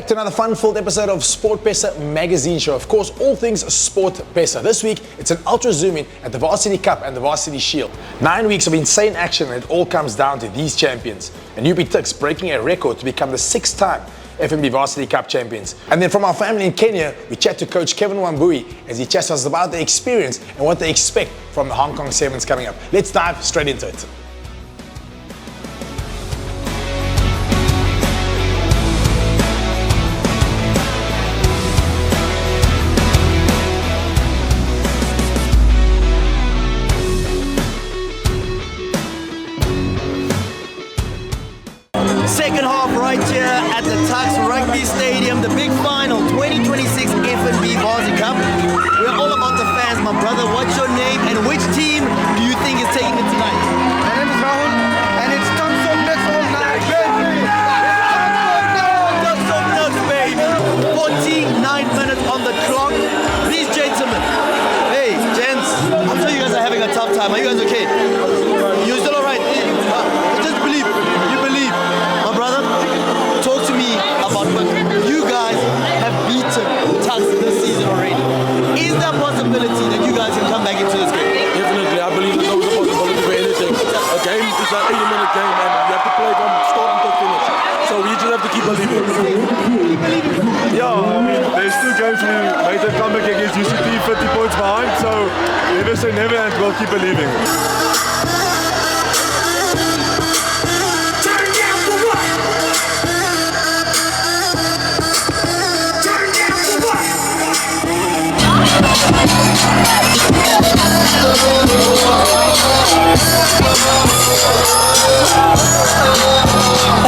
back to another fun-filled episode of SportPesa magazine show. Of course, all things SportPesa. This week, it's an ultra zoom-in at the Varsity Cup and the Varsity Shield. 9 weeks of insane action, and it all comes down to these champions. And UP-TUKS breaking a record to become the 6th-time FNB Varsity Cup Champions. And then from our family in Kenya, we chat to Coach Kevin Wambua as he chats us about the experience and what they expect from the Hong Kong Sevens coming up. Let's dive straight into it. Second half right here at the TUKS Rugby Stadium, the big final, 2026 FNB Varsity Cup. We're all about the fans, my brother. What's your name and which team do you think is taking it tonight? My name is Rahul and it's TUKS of Nuts all night, baby! TUKS of Nuts, baby! 49 minutes on the clock. These gentlemen, hey, gents, I'm sure you guys are having a tough time. Are you guys okay? You're still alright? Just believe. You believe. My brother, talk to me about what you guys have beaten TUKS this season already. Is there a possibility that you guys can come back into this game? Definitely, I believe there's always a possibility for anything. A game is an 80-minute game and you have to play from start until finish. So we just have to keep believing. Yeah, I mean, there's 2 games we made a comeback against UCT, 50 points behind, so never say never and we'll keep believing.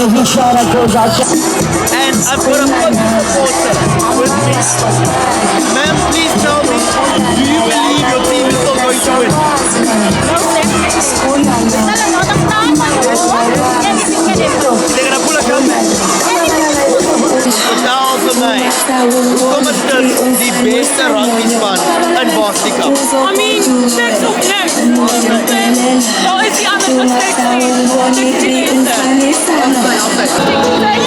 Every shot that goes out. And I've got a football supporter with me. Ma'am, please tell me, do you believe your team is still going to win? They're going to pull a comeback. Now tonight, kom het is die beste rugby span in Varsity Cup? I mean, TUKS of Nuts. Daar is die ander gesprek nie. TUKS die beste. TUKS of Nuts.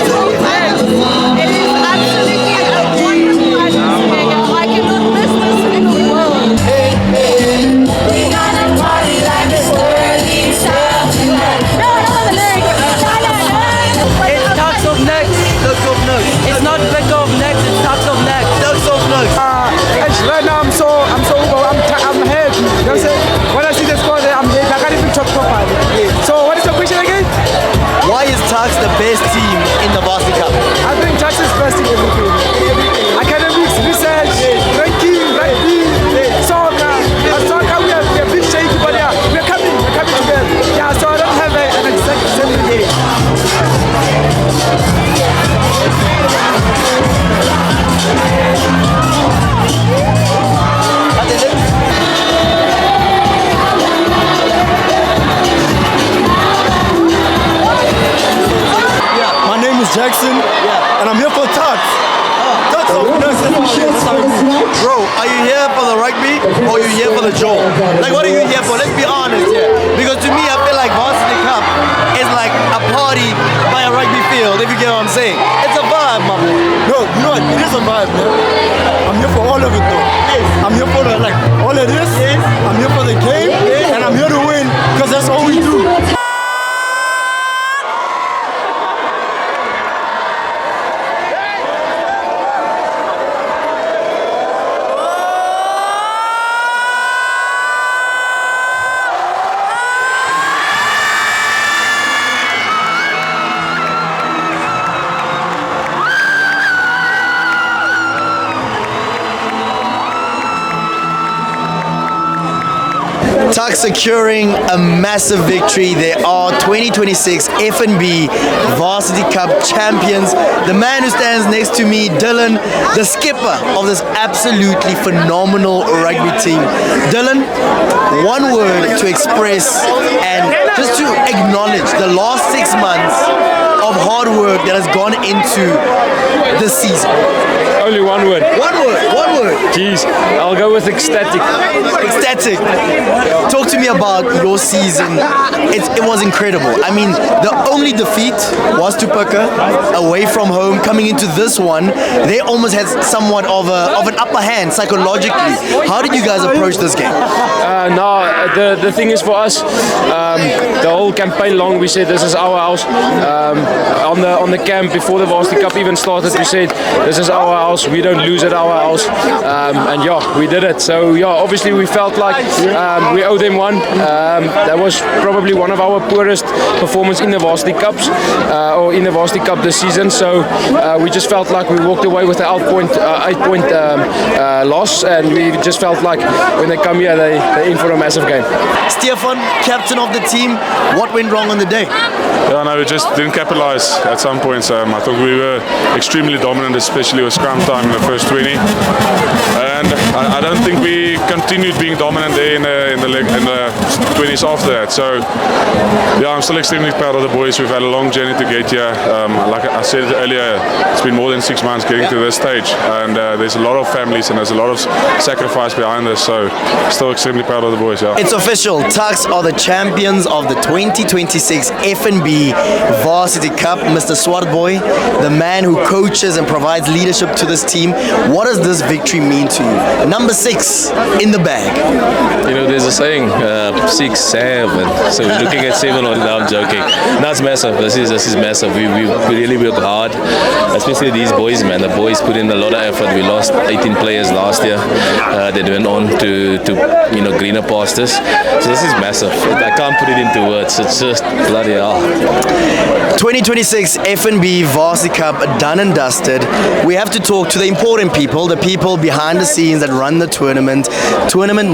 It is absolutely a wonderful atmosphere. I cannot miss this in the world. We gonna party like it's early Saturday. No, the lyrics. It's TUKS of Nuts. TUKS of Nuts. It's not Big of Nuts, it's TUKS of Nuts. TUKS of Nuts. Right now I'm happy. You know what I'm saying? When I see the score there, I'm happy. I can't even talk properly. So what is your question again? Why is TUKS the best team in the Varsity Cup? I think TUKS is best in everything. Academics, research, ranking, rugby, soccer. Soccer we are big shaky, but yeah, we're coming together. Yeah, so I don't have an exact same here. My name is Jackson, and I'm here for TUKS. TUKS of Nuts. Bro, are you here for the rugby or are you here for the joy? Like, what are you here for? Let's be honest here. Because to me, I feel like Varsity Cup is like a party by a rugby field, if you get what I'm saying. It's a vibe, my boy. No, you know what? It is a vibe, man. I'm here for all of it, though. I'm here for the, like, all of this. I'm here for the game, and I'm here to win, because that's all we do. TUKS securing a massive victory. They are 2026 FNB Varsity Cup Champions. The man who stands next to me, Dylan, the skipper of this absolutely phenomenal rugby team. Dylan, one word to express and just to acknowledge the last 6 months of hard work that has gone into this season? Only one word. One word. Jeez, I'll go with ecstatic. Ecstatic. Talk to me about your season. It was incredible. I mean, the only defeat was to UP-TUKS away from home. Coming into this one, they almost had somewhat of an upper hand psychologically. How did you guys approach this game? The thing is for us, the whole campaign long we said this is our house. On the camp before the Varsity Cup even started, we said this is our house. We don't lose at our house, and yeah, we did it. So yeah, obviously we felt like we owe them one. That was probably one of our poorest performance in the Varsity Cups or in the Varsity Cup this season. So we just felt like we walked away with an 8-point loss, and we just felt like when they come here, they're in for a massive game. Stefan, captain of the team, what went wrong on the day? Yeah, no, we just didn't capitalize at some points. I thought we were extremely dominant, especially with scrum time in the first 20. And I don't think we continued being dominant there in the 20s after that. So, yeah, I'm still extremely proud of the boys. We've had a long journey to get here. Like I said earlier, it's been more than 6 months getting to this stage. And there's a lot of families and there's a lot of sacrifice behind this. So, still extremely proud of the boys, yeah. It's official. TUKS are the champions of the 2026 FNB Varsity Cup. Mr. Swart Boy, the man who coaches and provides leadership to this team. What does this victory mean to you? Number 6 in the bag. You know, there's a saying, 6, 7. So we're looking at 7 on now, I'm joking. That's massive. This is massive. We really work hard, especially these boys, man. The boys put in a lot of effort. We lost 18 players last year. They went on to greener pastures. So this is massive. I can't put it into words. It's just bloody hell. 2026 FNB Varsity Cup done and dusted. We have to talk to the important people, the people behind the scenes that run the tournament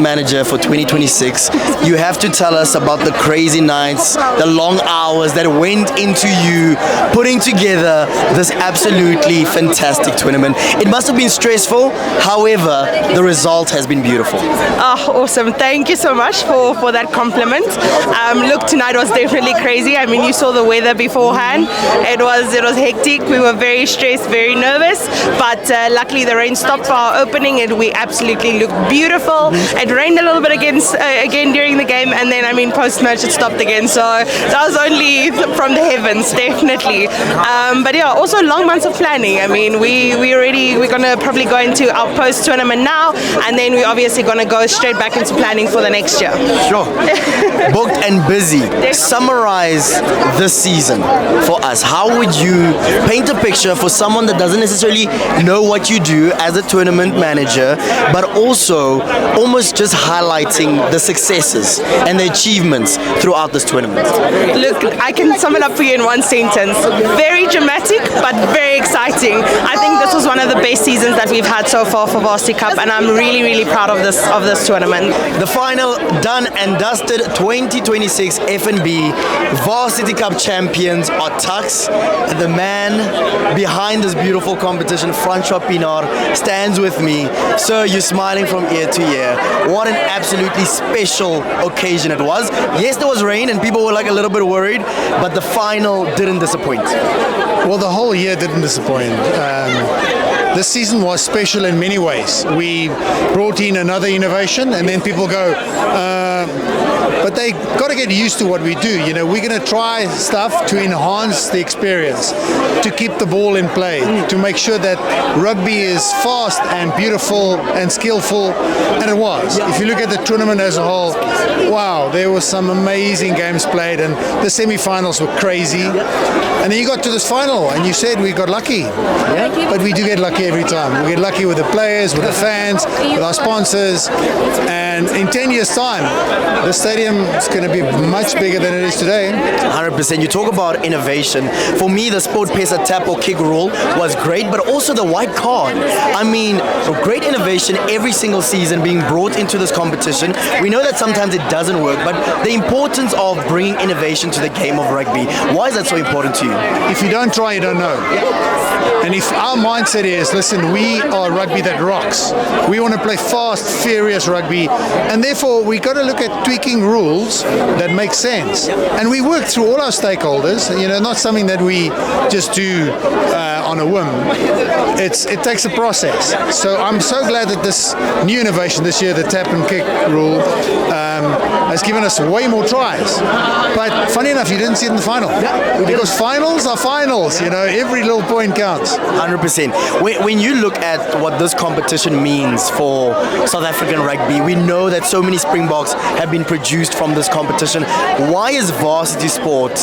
manager for 2026. You have to tell us about the crazy nights, the long hours that went into you putting together this absolutely fantastic tournament. It must have been stressful, however, the result has been beautiful. Oh, awesome. Thank you so much for that compliment. Look, tonight was definitely crazy. I mean, you saw the weather beforehand. It was hectic. We were very stressed, very nervous, but luckily the rain stopped for our opening and we absolutely looked beautiful. It rained a little bit again during the game, and then, I mean, post-match it stopped again. So that was only from the heavens, definitely. But yeah, also long months of planning. I mean, we're going to probably go into our post-tournament now, and then we're obviously going to go straight back into planning for the next year. Sure. Booked and busy. Summarize this season for us. How would you paint a picture for someone that doesn't necessarily know what you do as a tournament manager, but also almost just highlighting the successes and the achievements throughout this tournament? Look, I can sum it up for you in one sentence. Very dramatic, but very exciting. I think this was one of the best seasons that we've had so far for Varsity Cup, and I'm really, really proud of this tournament. The final done and dusted 2026 FNB Varsity Cup Champions are TUKS. And the man behind this beautiful competition, François Pinard, stands with me. Sir, you're smiling from ear to ear. What an absolutely special occasion it was. Yes, there was rain and people were like a little bit worried, but the final didn't disappoint. Well, the whole year didn't disappoint. This season was special in many ways. We brought in another innovation, and then people go, but they got to get used to what we do. You know, we're going to try stuff to enhance the experience, to keep the ball in play, to make sure that rugby is fast and beautiful and skillful, and it was. If you look at the tournament as a whole, wow, there was some amazing games played, and the semi-finals were crazy. And then you got to this final, and you said we got lucky. But we do get lucky every time. We get lucky with the players, with the fans, with our sponsors, and in 10 years' time, the stadium is going to be much bigger than it is today. 100%. You talk about innovation. For me, the SportPesa tap or kick rule was great, but also the white card. I mean, great innovation every single season being brought into this competition. We know that sometimes it doesn't work, but the importance of bringing innovation to the game of rugby, why is that so important to you? If you don't try, you don't know. And if our mindset is us, listen, we are rugby that rocks. We want to play fast, furious rugby, and therefore we got to look at tweaking rules that make sense. And we work through all our stakeholders, not something that we just do on a whim. It takes a process. So I'm so glad that this new innovation this year, the tap and kick rule, has given us way more tries. But funny enough, you didn't see it in the final. Because finals are finals, every little point counts. 100%. When you look at what this competition means for South African rugby, we know that so many Springboks have been produced from this competition. Why is varsity sport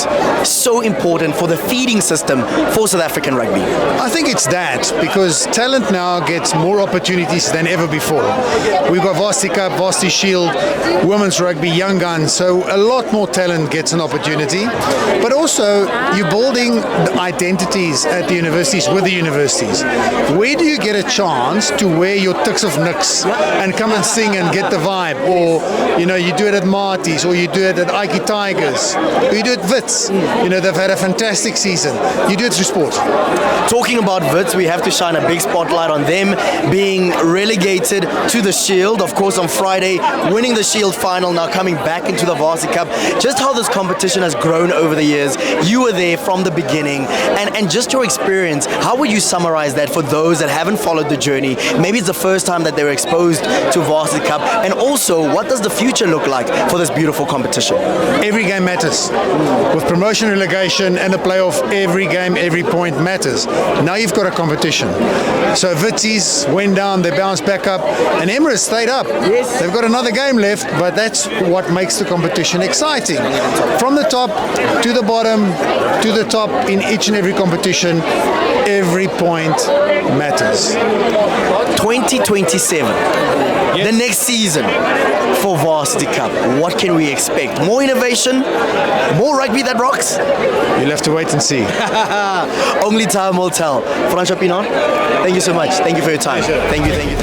so important for the feeding system for South African rugby? I think it's that, because talent now gets more opportunities than ever before. We've got Varsity Cup, Varsity Shield, women's rugby, young guns, so a lot more talent gets an opportunity. But also, you're building the identities at the universities with the universities. Where do you get a chance to wear your tux of nicks and come and sing and get the vibe? Or, you do it at Marty's, or you do it at Ike Tigers, or you do it at Wits. They've had a fantastic season. You do it through sport. Talking about Wits, we have to shine a big spotlight on them being relegated to the Shield, of course, on Friday, winning the Shield final, now coming back into the Varsity Cup. Just how this competition has grown over the years. You were there from the beginning, and just your experience, how would you summarize that for those that haven't followed the journey? Maybe it's the first time that they were exposed to Varsity Cup, and also, what does the future look like for this beautiful competition? Every game matters. With promotion, relegation, and a playoff, every game, every point matters. Now you've got a competition. So Witsies went down, they bounced back up, and Emirates stayed up. Yes. They've got another game left, but that's what makes the competition exciting. From the top to the bottom to the top in each and every competition, every point matters. 2027, the next season for Varsity Cup. What can we expect? More innovation? More rugby that rocks? You'll have to wait and see. Only time will tell. Francois Pinon, thank you so much. Thank you for your time. Thank you.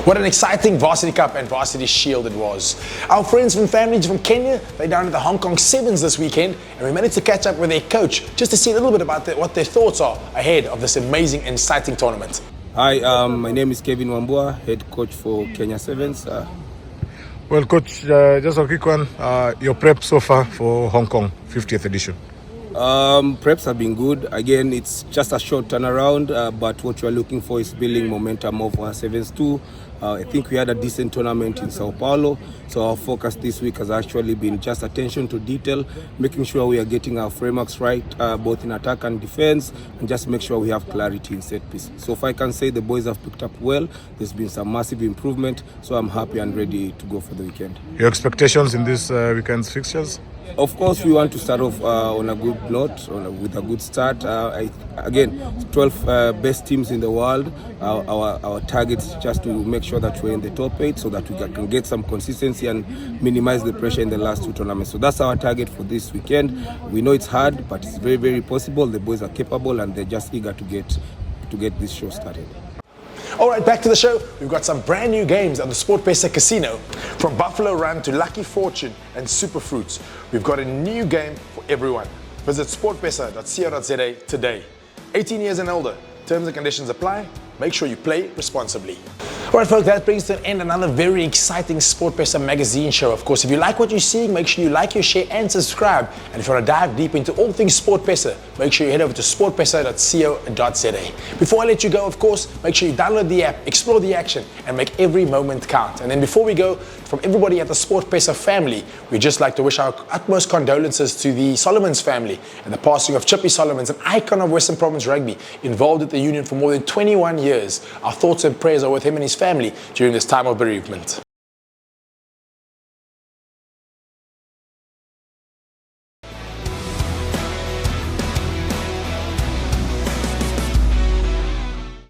What an exciting Varsity Cup and Varsity Shield it was. Our friends and families from Kenya, they're down at the Hong Kong Sevens this weekend, and we managed to catch up with their coach just to see a little bit about what their thoughts are ahead of this amazing and exciting tournament. Hi, my name is Kevin Wambua, head coach for Kenya Sevens. Well, coach, just a quick one. Your prep so far for Hong Kong 50th edition? Preps have been good. Again, it's just a short turnaround, but what we're looking for is building momentum of our Sevens too. I think we had a decent tournament in Sao Paulo, so our focus this week has actually been just attention to detail, making sure we are getting our frameworks right, both in attack and defense, and just make sure we have clarity in set piece. So if I can say the boys have picked up well, there's been some massive improvement, so I'm happy and ready to go for the weekend. Your expectations in this weekend's fixtures? Of course, we want to start off on a good note, with a good start. Again, 12 best teams in the world. Our target is just to make sure that we're in the top 8 so that we can get some consistency and minimize the pressure in the last 2 tournaments. So that's our target for this weekend. We know it's hard, but it's very, very possible. The boys are capable and they're just eager to get this show started. All right, back to the show. We've got some brand new games at the SportPesa Casino. From Buffalo Run to Lucky Fortune and Super Fruits, we've got a new game for everyone. Visit sportpesa.co.za today. 18 years and older. Terms and conditions apply. Make sure you play responsibly. All right, folks, that brings to an end another very exciting SportPesa magazine show. Of course, if you like what you're seeing, make sure you like, share, and subscribe. And if you want to dive deep into all things SportPesa, make sure you head over to sportpesa.co.za. Before I let you go, of course, make sure you download the app, explore the action, and make every moment count. And then before we go, from everybody at the SportPesa family, we'd just like to wish our utmost condolences to the Solomons family and the passing of Chippy Solomons, an icon of Western Province rugby, involved with the union for more than 21 years. Our thoughts and prayers are with him and his family during this time of bereavement.